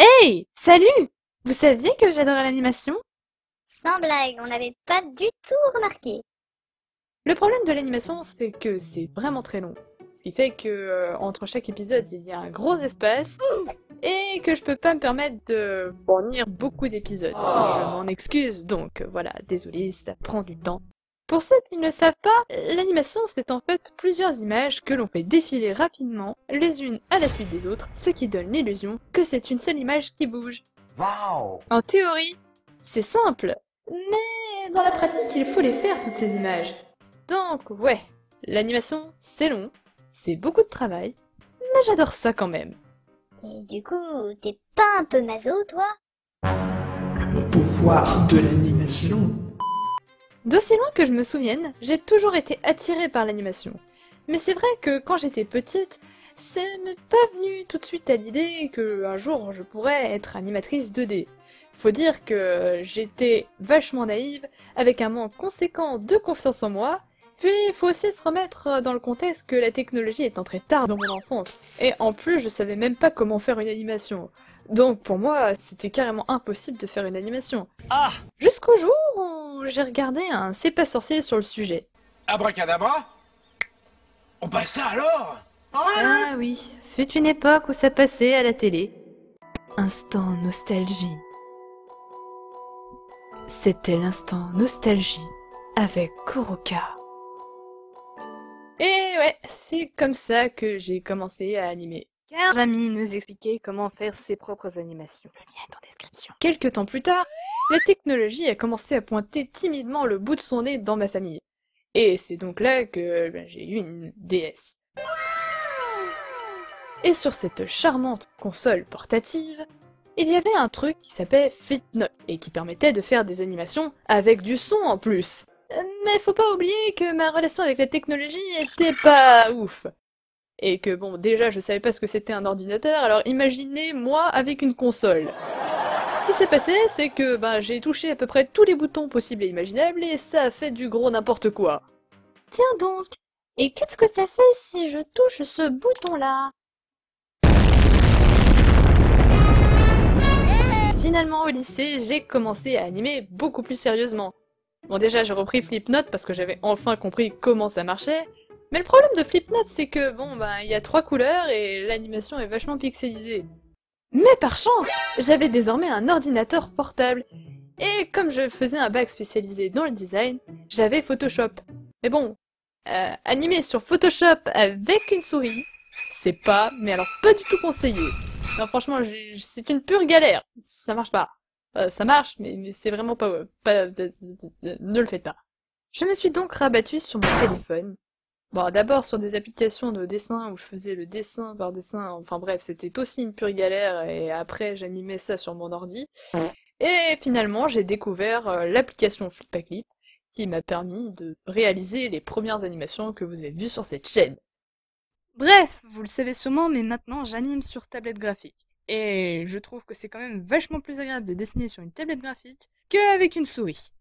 Hey! Salut! Vous saviez que j'adorais l'animation? Sans blague, on n'avait pas du tout remarqué. Le problème de l'animation, c'est que c'est vraiment très long. Ce qui fait que entre chaque épisode, il y a un gros espace et que je peux pas me permettre de fournir beaucoup d'épisodes. Je m'en excuse donc, voilà, désolé, ça prend du temps. Pour ceux qui ne le savent pas, l'animation c'est en fait plusieurs images que l'on fait défiler rapidement, les unes à la suite des autres, ce qui donne l'illusion que c'est une seule image qui bouge. Wow! En théorie, c'est simple, mais dans la pratique, il faut les faire toutes ces images. Donc ouais, l'animation c'est long, c'est beaucoup de travail, mais j'adore ça quand même. Et du coup, t'es pas un peu maso, toi? Le pouvoir de l'animation. D'aussi loin que je me souvienne, j'ai toujours été attirée par l'animation. Mais c'est vrai que quand j'étais petite, ça m'est pas venu tout de suite à l'idée que un jour je pourrais être animatrice 2D. Faut dire que j'étais vachement naïve, avec un manque conséquent de confiance en moi, puis il faut aussi se remettre dans le contexte que la technologie est entrée tard dans mon enfance. Et en plus, je savais même pas comment faire une animation. Donc pour moi, c'était carrément impossible de faire une animation. Ah! Jusqu'au jour où j'ai regardé un C'est pas sorcier sur le sujet. Abracadabra? On passe ça alors? Ah oui, fut une époque où ça passait à la télé. Instant nostalgie. C'était l'instant nostalgie avec Kuroka. Et ouais, c'est comme ça que j'ai commencé à animer. Car Jamy nous expliquait comment faire ses propres animations. Le lien est en description. Quelques temps plus tard, la technologie a commencé à pointer timidement le bout de son nez dans ma famille. Et c'est donc là que j'ai eu une DS. Et sur cette charmante console portative, il y avait un truc qui s'appelait Flipnote et qui permettait de faire des animations avec du son en plus. Mais faut pas oublier que ma relation avec la technologie était pas ouf. Et que bon, déjà je savais pas ce que c'était un ordinateur, alors imaginez moi avec une console. Ce qui s'est passé, c'est que j'ai touché à peu près tous les boutons possibles et imaginables et ça a fait du gros n'importe quoi. Tiens donc, et qu'est-ce que ça fait si je touche ce bouton-là? Finalement au lycée, j'ai commencé à animer beaucoup plus sérieusement. Bon déjà j'ai repris Flipnote parce que j'avais enfin compris comment ça marchait, mais le problème de Flipnote c'est que il y a 3 couleurs et l'animation est vachement pixelisée. Mais par chance, j'avais désormais un ordinateur portable. Et comme je faisais un bac spécialisé dans le design, j'avais Photoshop. Mais bon, animer sur Photoshop avec une souris, c'est pas, mais alors pas du tout conseillé. Non franchement, c'est une pure galère. Ça marche pas. Ça marche, mais c'est vraiment pas ne le faites pas. Je me suis donc rabattue sur mon téléphone. Bon, d'abord sur des applications de dessin où je faisais le dessin par dessin, enfin bref, c'était aussi une pure galère, et après j'animais ça sur mon ordi. Et finalement, j'ai découvert l'application Flipaclip, qui m'a permis de réaliser les premières animations que vous avez vues sur cette chaîne. Bref, vous le savez sûrement, mais maintenant j'anime sur tablette graphique. Et je trouve que c'est quand même vachement plus agréable de dessiner sur une tablette graphique qu'avec une souris.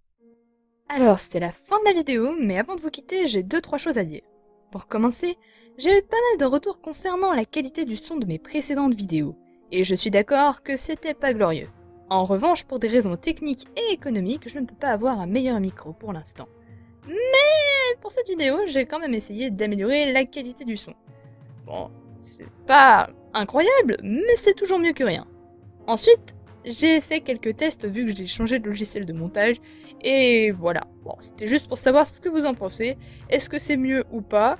Alors, c'était la fin de la vidéo, mais avant de vous quitter, j'ai 2-3 choses à dire. Pour commencer, j'ai eu pas mal de retours concernant la qualité du son de mes précédentes vidéos, et je suis d'accord que c'était pas glorieux. En revanche, pour des raisons techniques et économiques, je ne peux pas avoir un meilleur micro pour l'instant. Mais pour cette vidéo, j'ai quand même essayé d'améliorer la qualité du son. Bon, c'est pas incroyable, mais c'est toujours mieux que rien. Ensuite, j'ai fait quelques tests vu que j'ai changé de logiciel de montage, et voilà. Bon, c'était juste pour savoir ce que vous en pensez. Est-ce que c'est mieux ou pas?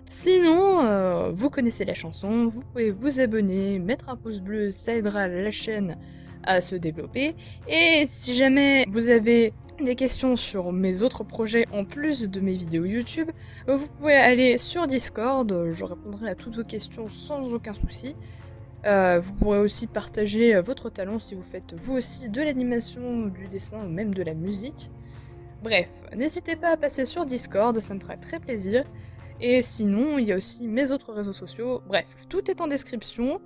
Sinon, vous connaissez la chanson, vous pouvez vous abonner, mettre un pouce bleu, ça aidera la chaîne à se développer. Et si jamais vous avez des questions sur mes autres projets en plus de mes vidéos YouTube, vous pouvez aller sur Discord, je répondrai à toutes vos questions sans aucun souci. Vous pourrez aussi partager votre talent si vous faites vous aussi de l'animation, du dessin ou même de la musique. Bref, n'hésitez pas à passer sur Discord, ça me fera très plaisir. Et sinon, il y a aussi mes autres réseaux sociaux. Bref, tout est en description.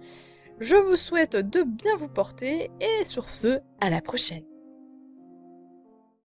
Je vous souhaite de bien vous porter et sur ce, à la prochaine.